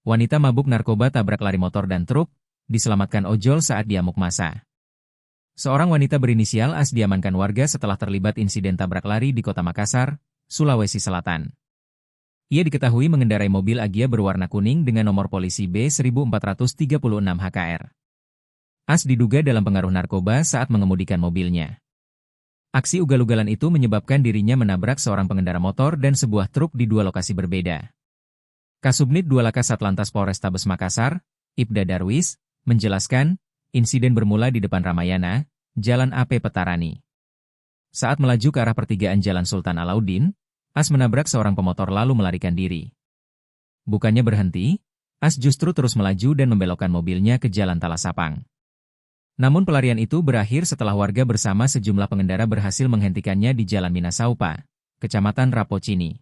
Wanita mabuk narkoba tabrak lari motor dan truk, diselamatkan ojol saat diamuk massa. Seorang wanita berinisial AS diamankan warga setelah terlibat insiden tabrak lari di Kota Makassar, Sulawesi Selatan. Ia diketahui mengendarai mobil Agya berwarna kuning dengan nomor polisi B1436 HKR. AS diduga dalam pengaruh narkoba saat mengemudikan mobilnya. Aksi ugal-ugalan itu menyebabkan dirinya menabrak seorang pengendara motor dan sebuah truk di dua lokasi berbeda. Kasubnit 2 Laka Satlantas Polrestabes Makassar, Ibda Darwis, menjelaskan, insiden bermula di depan Ramayana, Jalan AP Petarani. Saat melaju ke arah pertigaan Jalan Sultan Alauddin, AS menabrak seorang pemotor lalu melarikan diri. Bukannya berhenti, AS justru terus melaju dan membelokkan mobilnya ke Jalan Talasapang. Namun pelarian itu berakhir setelah warga bersama sejumlah pengendara berhasil menghentikannya di Jalan Minasaupa, Kecamatan Rapocini.